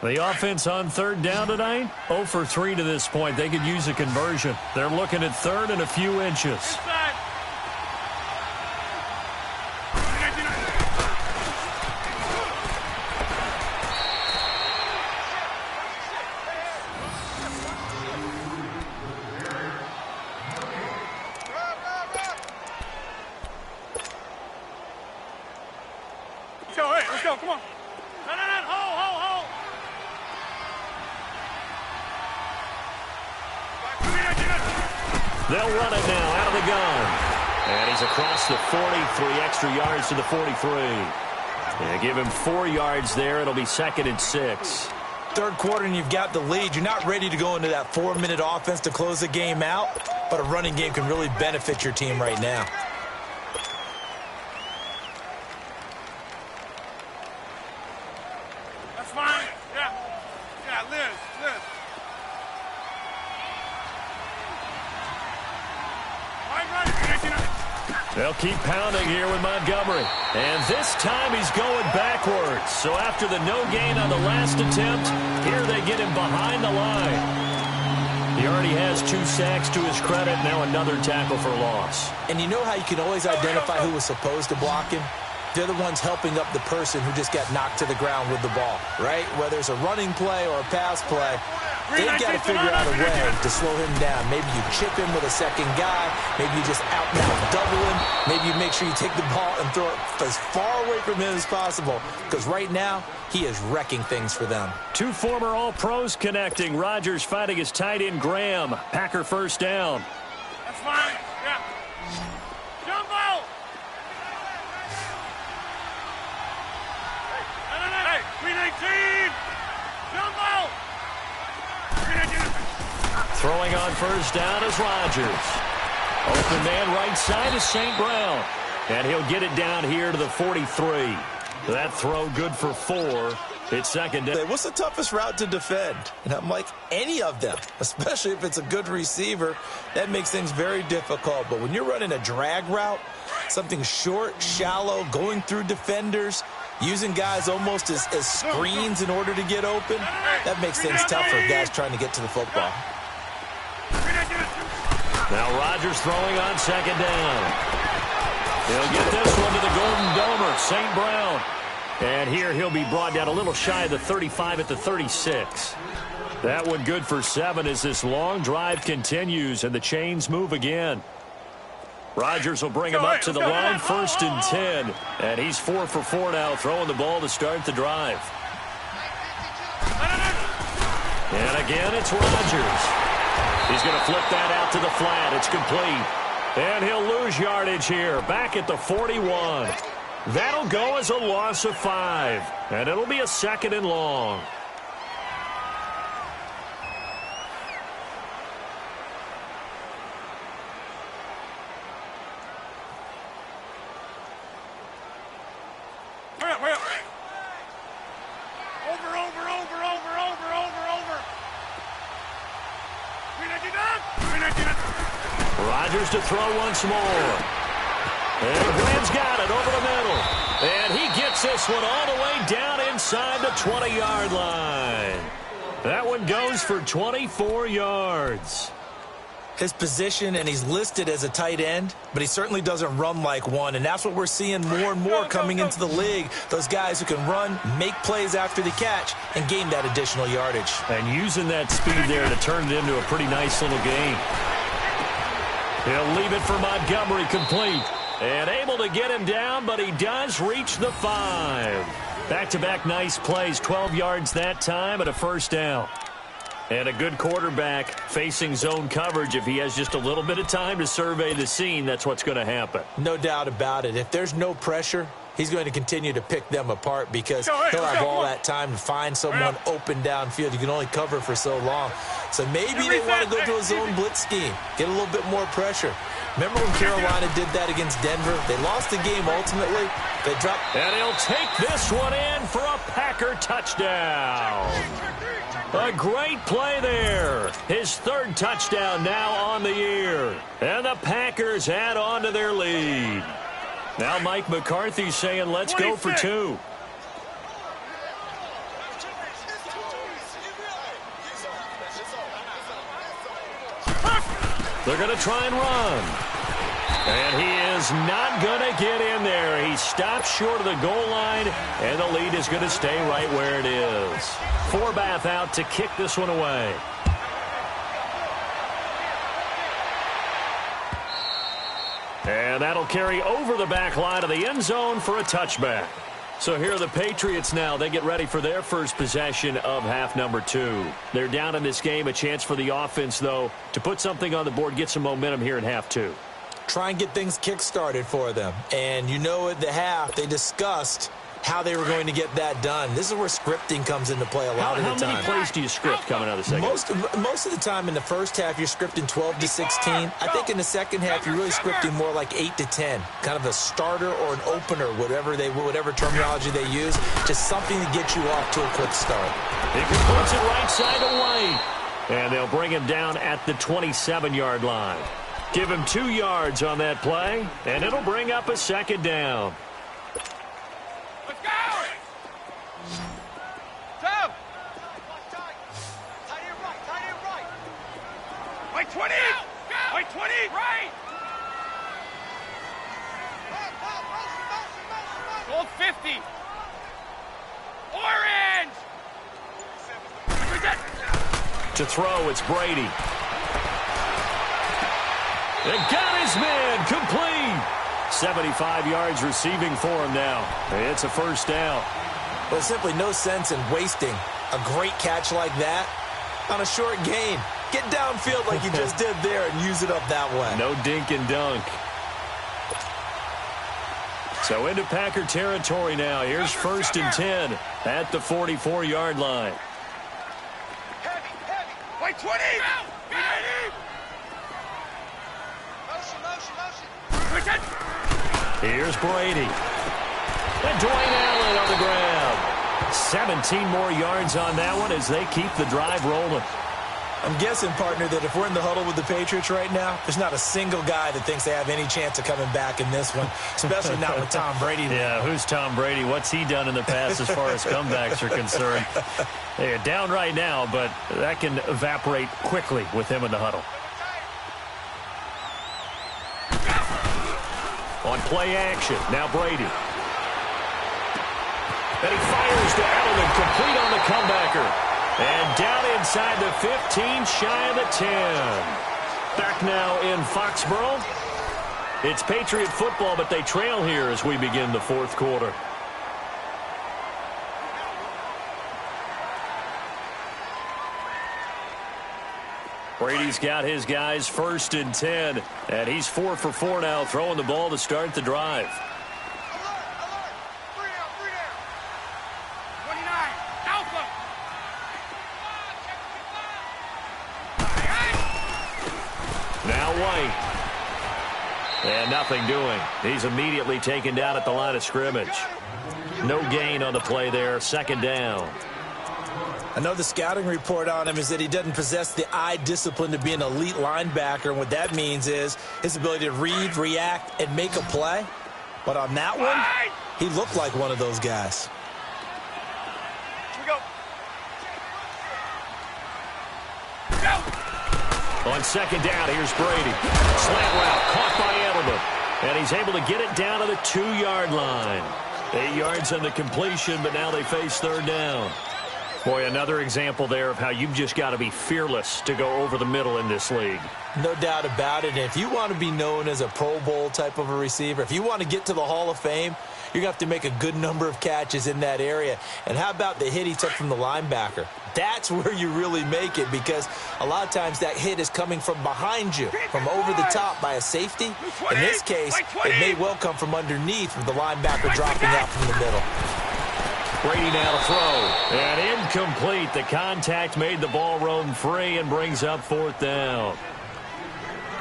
The offense on 3rd down tonight, 0 for 3 to this point. They could use a conversion. They're looking at 3rd and a few inches. Let's go, come on. Hold. They'll run it now out of the gun. And he's across the 40, 3 extra yards to the 43. And give him 4 yards there. It'll be 2nd and 6. 3rd quarter and you've got the lead. You're not ready to go into that 4-minute offense to close the game out, but a running game can really benefit your team right now. That's fine. Yeah, Liz. They'll keep pounding here with Montgomery. And this time he's going backwards. So after the no gain on the last attempt, here they get him behind the line. He already has 2 sacks to his credit. Now another tackle for loss. And you know how you can always identify who was supposed to block him? They're the ones helping up the person who just got knocked to the ground with the ball, right? Whether it's a running play or a pass play, they've got to figure out a way to slow him down. Maybe you chip him with a second guy. Maybe you just out-and-out double him. Maybe you make sure you take the ball and throw it as far away from him as possible. Because right now, he is wrecking things for them. 2 former All-Pros connecting. Rodgers fighting his tight end, Graham. Packer first down. That's fine. Yeah. Jumbo! Hey, Green 18! Jumbo! Throwing on first down is Rodgers. Open man right side is St. Brown. And he'll get it down here to the 43. That throw good for 4. It's second down. What's the toughest route to defend? And I'm like, any of them, especially if it's a good receiver, that makes things very difficult. But when you're running a drag route, something short, shallow, going through defenders, using guys almost as screens in order to get open, that makes things tough for guys trying to get to the football. Now Rodgers throwing on second down. He'll get this one to the Golden Domer, St. Brown. And here he'll be brought down a little shy of the 35 at the 36. That one good for 7 as this long drive continues and the chains move again. Rodgers will bring him up to the line, 1st and 10. And he's 4 for 4 now, throwing the ball to start the drive. And again, it's Rodgers. He's going to flip that out to the flat. It's complete. And he'll lose yardage here, back at the 41. That'll go as a loss of 5. And it'll be a 2nd and long. Rodgers to throw once more. And Graham's got it over the middle. And he gets this one all the way down inside the 20-yard line. That one goes for 24 yards. His position, and he's listed as a tight end, but he certainly doesn't run like one, and that's what we're seeing more and more coming into the league. Those guys who can run, make plays after the catch, and gain that additional yardage. And using that speed there to turn it into a pretty nice little game. He'll leave it for Montgomery, complete. And able to get him down, but he does reach the 5. Back-to-back nice plays, 12 yards that time, and a first down. And a good quarterback facing zone coverage. If he has just a little bit of time to survey the scene, that's what's going to happen. No doubt about it. If there's no pressure, he's going to continue to pick them apart because he'll have all that time to find someone open downfield. You can only cover for so long. So maybe they want to go to a zone blitz scheme, get a little bit more pressure. Remember when Carolina did that against Denver? They lost the game ultimately. They dropped. And he'll take this one in for a Packer touchdown. A great play there. His 3rd touchdown now on the year. And the Packers add on to their lead. Now Mike McCarthy saying, let's go for 2. They're going to try and run. And he is not going to get in there. He stops short of the goal line, and the lead is going to stay right where it is. Forbath out to kick this one away. And that'll carry over the back line of the end zone for a touchback. So here are the Patriots now. They get ready for their first possession of half number 2. They're down in this game. A chance for the offense, though, to put something on the board, get some momentum here in half 2. Try and get things kick-started for them. And you know at the half, they discussed how they were going to get that done. This is where scripting comes into play a lot of the time. How many plays do you script coming out of the second? Most of the time in the first half, you're scripting 12 to 16. I think in the second half, you're really scripting more like 8 to 10. Kind of a starter or an opener, whatever terminology they use. Just something to get you off to a quick start. He puts it right side to White. And they'll bring him down at the 27-yard line. Give him 2 yards on that play, and it'll bring up a second down. Let's go! Tom! 20! White 20! Right! Gold 50! Orange! To throw, it's Brady. And got his man complete. 75 yards receiving for him now. It's a first down. Well, simply no sense in wasting a great catch like that on a short gain. Get downfield like you just did there and use it up that way. No dink and dunk. So into Packer territory now. Here's first and 10 at the 44-yard line. Heavy! White 20! Motion! Here's Brady. And Dwayne Allen on the ground. 17 more yards on that one as they keep the drive rolling. I'm guessing, partner, that if we're in the huddle with the Patriots right now, there's not a single guy that thinks they have any chance of coming back in this one, especially not with Tom Brady. Yeah, who's Tom Brady? What's he done in the past as far as comebacks are concerned? They're down right now, but that can evaporate quickly with him in the huddle. On play action, now Brady. And he fires to Edelman, complete on the comebacker. And down inside the 15, shy of the 10. Back now in Foxborough. It's Patriot football, but they trail here as we begin the fourth quarter. Brady's got his guys first and 10, and he's 4 for 4 now, throwing the ball to start the drive. Alert! 3 down! 29, Alpha! Now White. And nothing doing. He's immediately taken down at the line of scrimmage. No gain on the play there, second down. I know the scouting report on him is that he doesn't possess the eye discipline to be an elite linebacker, and what that means is his ability to read, react, and make a play. But on that one, he looked like one of those guys. Here we go. On second down, here's Brady. Slant route, caught by Edelman. And he's able to get it down to the 2-yard line. 8 yards on the completion, but now they face third down. Boy, another example there of how you've just got to be fearless to go over the middle in this league. No doubt about it. And if you want to be known as a Pro Bowl type of a receiver, if you want to get to the Hall of Fame, you're going to have to make a good number of catches in that area. And how about the hit he took from the linebacker? That's where you really make it, because a lot of times that hit is coming from behind you, from over the top by a safety. In this case, it may well come from underneath with the linebacker dropping out from the middle. Brady now to throw. And incomplete. The contact made the ball roam free and brings up fourth down.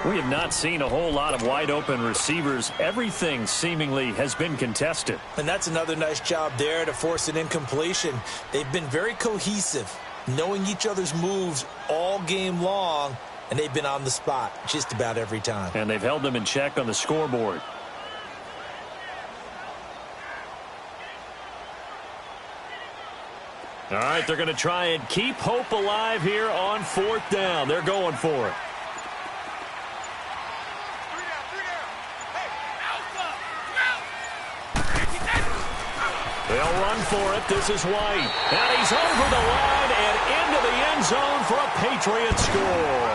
We have not seen a whole lot of wide-open receivers. Everything seemingly has been contested. And that's another nice job there to force an incompletion. They've been very cohesive, knowing each other's moves all game long, and they've been on the spot just about every time. And they've held them in check on the scoreboard. All right, they're going to try and keep hope alive here on fourth down. They're going for it. They'll run for it. This is White. And he's over the line and into the end zone for a Patriot score.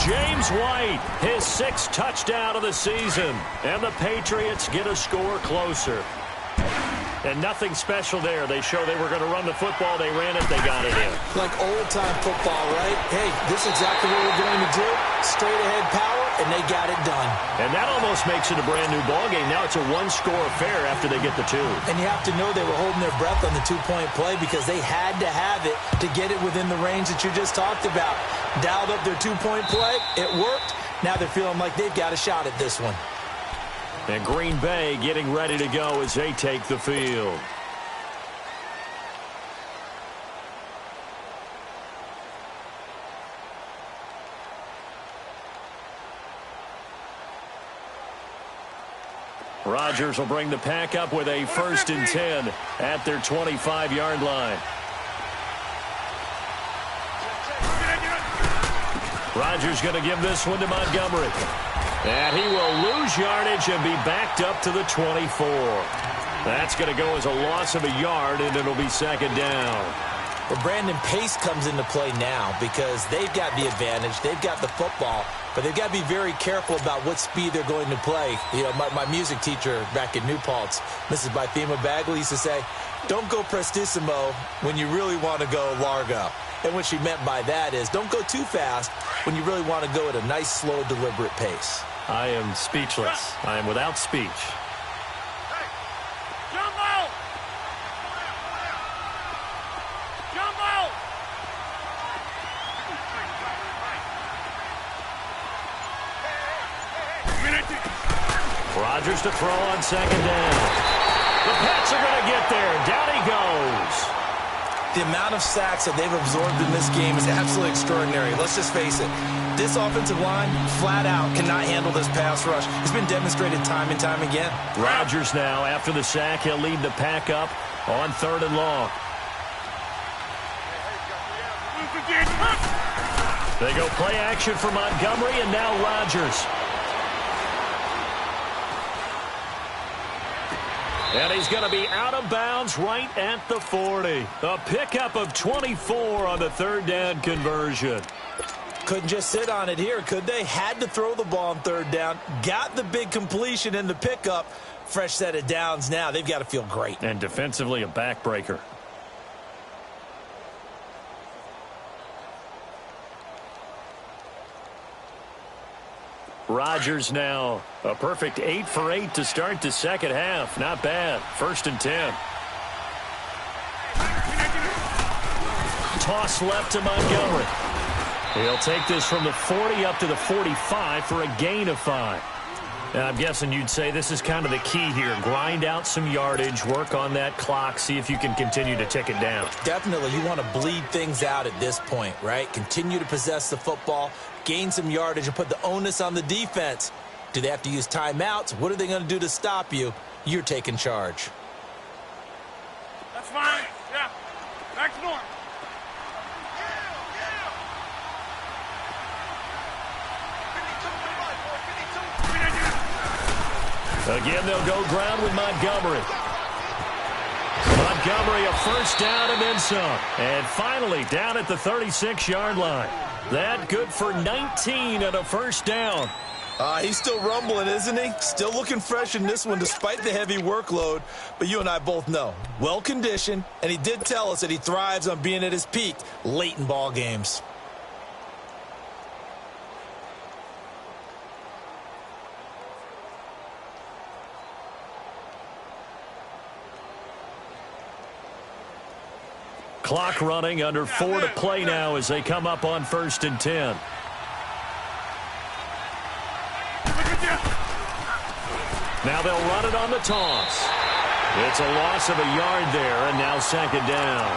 James White, his 6th touchdown of the season. And the Patriots get a score closer. And nothing special there. They show they were going to run the football. They ran it. They got it in. Like old-time football, right? Hey, this is exactly what we're going to do. Straight-ahead power, and they got it done. And that almost makes it a brand-new ballgame. Now it's a one-score affair after they get the 2. And you have to know they were holding their breath on the 2-point play because they had to have it to get it within the range that you just talked about. Dialed up their 2-point play. It worked. Now they're feeling like they've got a shot at this one. And Green Bay getting ready to go as they take the field. Rodgers will bring the pack up with a 1st and 10 at their 25-yard line. Rodgers going to give this one to Montgomery. And he will lose yardage and be backed up to the 24. That's going to go as a loss of a yard, and it'll be second down. Well, Brandon, pace comes into play now because they've got the advantage. They've got the football, but they've got to be very careful about what speed they're going to play. You know, my music teacher back in New Paltz, Mrs. Bythema Bagley, used to say, don't go prestissimo when you really want to go largo. And what she meant by that is don't go too fast when you really want to go at a nice, slow, deliberate pace. I am speechless. I am without speech. Rodgers to throw on second down. The Pats are going to get there. Down he goes. The amount of sacks that they've absorbed in this game is absolutely extraordinary. Let's just face it. This offensive line, flat out, cannot handle this pass rush. It's been demonstrated time and time again. Rodgers now, after the sack, he'll lead the pack up on 3rd and long. They go play action for Montgomery, and now Rodgers. And he's going to be out of bounds right at the 40. A pickup of 24 on the 3rd down conversion. Couldn't just sit on it here, could they? Had to throw the ball on 3rd down. Got the big completion in the pickup. Fresh set of downs now. They've got to feel great. And defensively, a backbreaker. Rodgers now a perfect 8 for 8 to start the second half. Not bad. 1st and 10. Toss left to Montgomery. He'll take this from the 40 up to the 45 for a gain of 5. And I'm guessing you'd say this is kind of the key here. Grind out some yardage, work on that clock, see if you can continue to tick it down. Definitely, you want to bleed things out at this point, right? Continue to possess the football, gain some yardage, and put the onus on the defense. Do they have to use timeouts? What are they going to do to stop you? You're taking charge. That's fine. Yeah. Back to norm. Again, they'll go ground with Montgomery. Montgomery, a 1st down and then some. And finally, down at the 36-yard line. That good for 19 and a 1st down. He's still rumbling, isn't he? Still looking fresh in this one despite the heavy workload. But you and I both know, well-conditioned, and he did tell us that he thrives on being at his peak late in ball games. Clock running, under 4 to play now as they come up on 1st and 10. Now they'll run it on the toss. It's a loss of a yard there, and now 2nd down.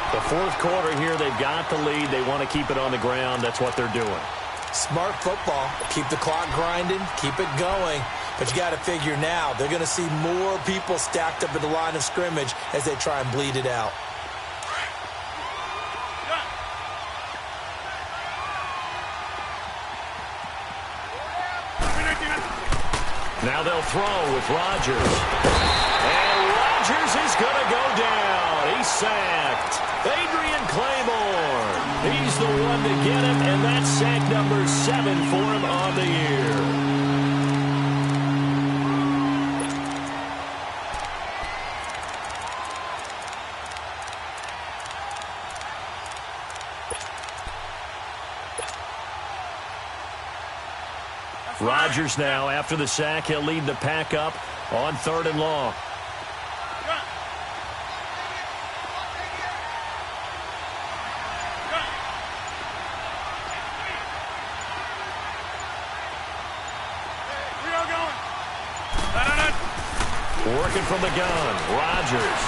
The 4th quarter here, they've got the lead. They want to keep it on the ground. That's what they're doing. Smart football. Keep the clock grinding. Keep it going. But you got to figure now, they're going to see more people stacked up at the line of scrimmage as they try and bleed it out. Now they'll throw with Rodgers. And Rodgers is going to go down. He's sacked. Adrian Claymore. He's the one to get him, and that's sack number 7 for him on the year. Rodgers now, after the sack, he'll lead the pack up on 3rd and long. Working from the gun, Rodgers.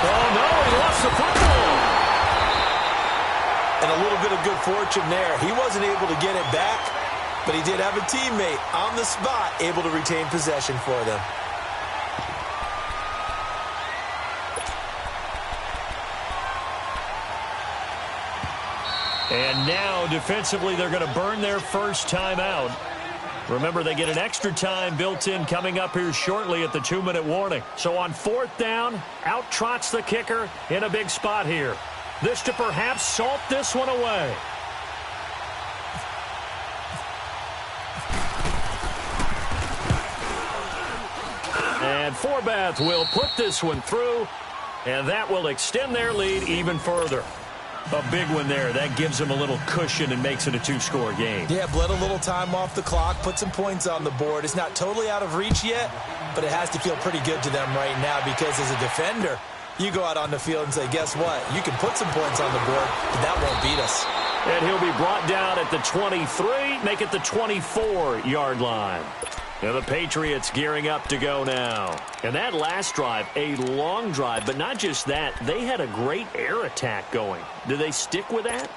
Oh, no, he lost the football. And a little bit of good fortune there. He wasn't able to get it back, but he did have a teammate on the spot able to retain possession for them. And now, defensively, they're going to burn their first timeout. Remember, they get an extra time built in coming up here shortly at the 2-minute warning. So on 4th down, out trots the kicker in a big spot here. This to perhaps salt this one away. And Forbath will put this one through, and that will extend their lead even further. A big one there. That gives them a little cushion and makes it a 2-score game. Yeah, bled a little time off the clock, put some points on the board. It's not totally out of reach yet, but it has to feel pretty good to them right now because as a defender, you go out on the field and say, guess what? You can put some points on the board, but that won't beat us. And he'll be brought down at the 23, make it the 24-yard line. Now the Patriots gearing up to go now. And that last drive, a long drive, but not just that. They had a great air attack going. Do they stick with that?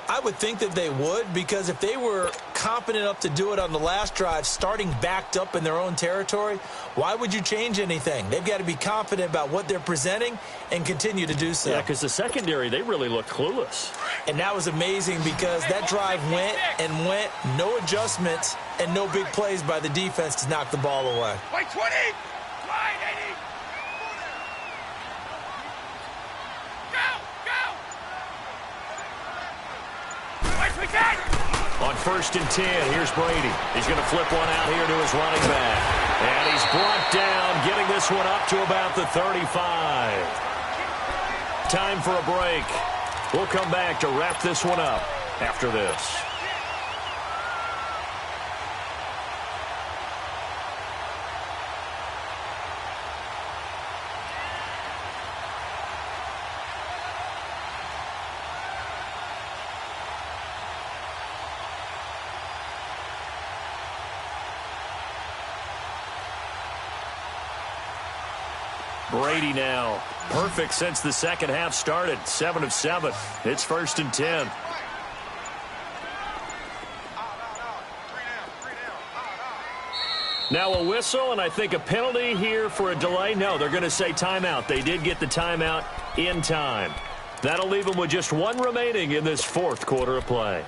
I would think that they would, because if they were confident enough to do it on the last drive, starting backed up in their own territory, why would you change anything? They've got to be confident about what they're presenting and continue to do so. Yeah, because the secondary, they really looked clueless. And that was amazing because that drive went and went, no adjustments and no big plays by the defense to knock the ball away. Wait, 20! Line, 80! On 1st and 10, here's Brady. He's going to flip one out here to his running back. And he's brought down, getting this one up to about the 35. Time for a break. We'll come back to wrap this one up after this. Brady now. Perfect since the second half started. 7 of 7. It's 1st and 10. Now a whistle, and I think a penalty here for a delay. No, they're going to say timeout. They did get the timeout in time. That'll leave them with just one remaining in this 4th quarter of play.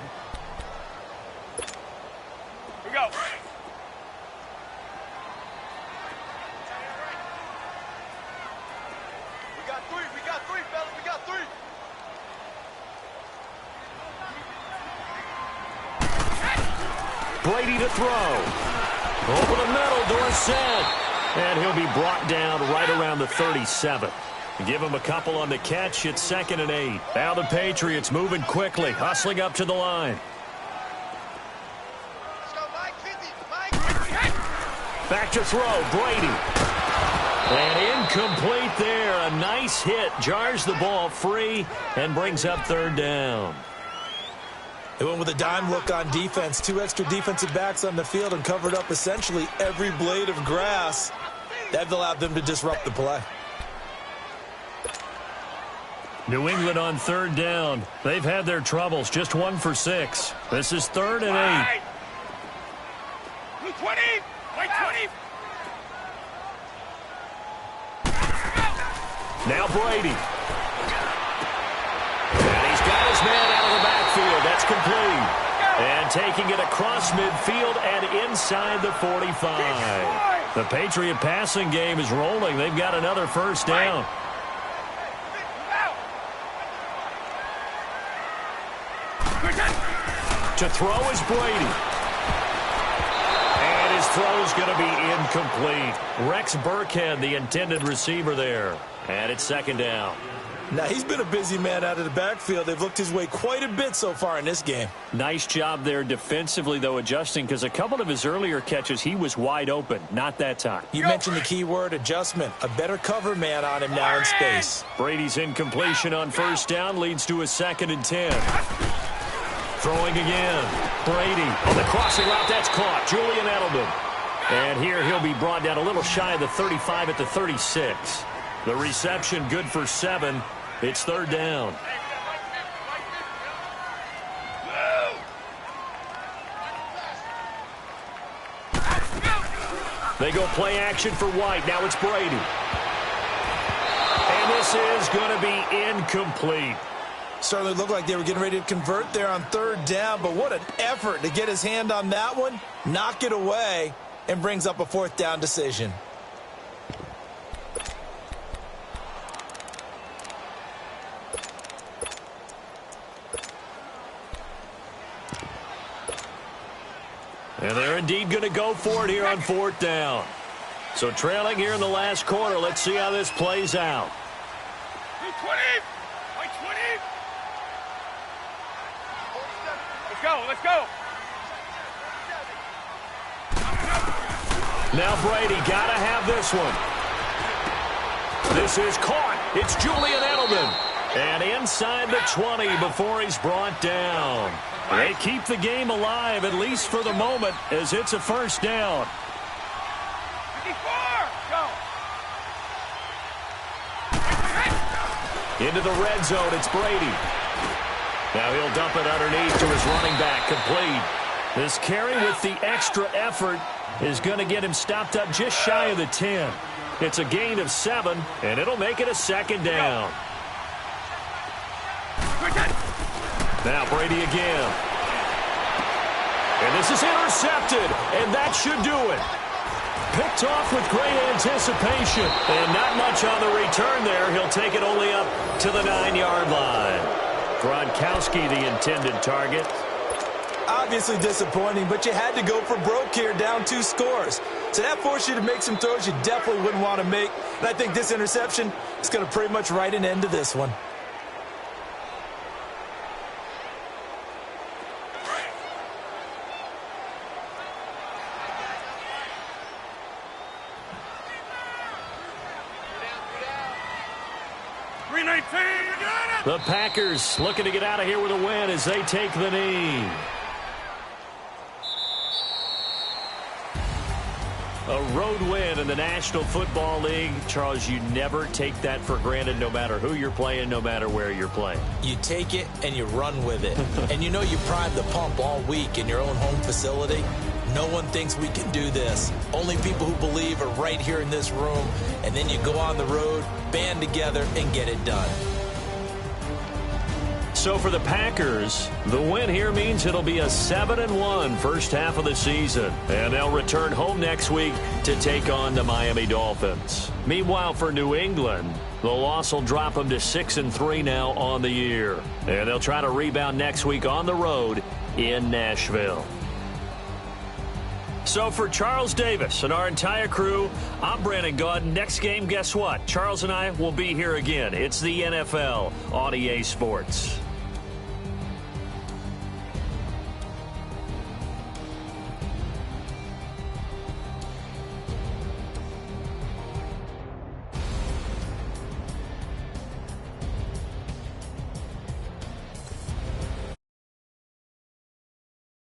Here we go. Brady to throw. Over the middle, Dorsett. And he'll be brought down right around the 37. Give him a couple on the catch. It's 2nd and 8. Now the Patriots moving quickly, hustling up to the line. Back to throw, Brady. And incomplete there. A nice hit. Jars the ball free and brings up 3rd down. They went with a dime look on defense. 2 extra defensive backs on the field and covered up essentially every blade of grass. That allowed them to disrupt the play. New England on 3rd down. They've had their troubles. Just 1 for 6. This is 3rd and 8. 20! Wait, 20! Now Brady. And he's got his man out of the backfield. That's complete. And taking it across midfield and inside the 45. The Patriot passing game is rolling. They've got another 1st down. To throw is Brady. And his throw is going to be incomplete. Rex Burkhead, the intended receiver there. And it's 2nd down. Now, he's been a busy man out of the backfield. They've looked his way quite a bit so far in this game. Nice job there defensively, though, adjusting, because a couple of his earlier catches, he was wide open. Not that time. You mentioned the key word, adjustment. A better cover man on him now in space. Brady's incompletion on 1st down leads to a 2nd and 10. Throwing again. Brady on the crossing route. That's caught. Julian Edelman. And here he'll be brought down a little shy of the 35 at the 36. The reception good for 7. It's 3rd down. They go play action for White. Now it's Brady. And this is going to be incomplete. Certainly looked like they were getting ready to convert there on third down, but what an effort to get his hand on that one, knock it away, and brings up a fourth down decision. And they're indeed going to go for it here on fourth down. So trailing here in the last quarter. Let's see how this plays out. 20! Like 20! Let's go, let's go! Now Brady got to have this one. This is caught. It's Julian Edelman. And inside the 20 before he's brought down. They keep the game alive, at least for the moment, as it's a first down. 54! Go! Into the red zone, it's Brady. Now he'll dump it underneath to his running back, complete. This carry with the extra effort is going to get him stopped up just shy of the 10. It's a gain of 7, and it'll make it a second down. Now Brady again. And this is intercepted, and that should do it. Picked off with great anticipation, and not much on the return there. He'll take it only up to the 9-yard line. Gronkowski, the intended target. Obviously disappointing, but you had to go for broke here, down 2 scores. So that forced you to make some throws you definitely wouldn't want to make. And I think this interception is going to pretty much write an end to this one. The Packers looking to get out of here with a win as they take the knee. A road win in the National Football League. Charles, you never take that for granted, no matter who you're playing, no matter where you're playing. You take it and you run with it. And you know you primed the pump all week in your own home facility. No one thinks we can do this. Only people who believe are right here in this room. And then you go on the road, band together, and get it done. So for the Packers, the win here means it'll be a 7-1 first half of the season. And they'll return home next week to take on the Miami Dolphins. Meanwhile, for New England, the loss will drop them to 6-3 now on the year. And they'll try to rebound next week on the road in Nashville. So for Charles Davis and our entire crew, I'm Brandon Gaudin. Next game, guess what? Charles and I will be here again. It's the NFL on EA Sports.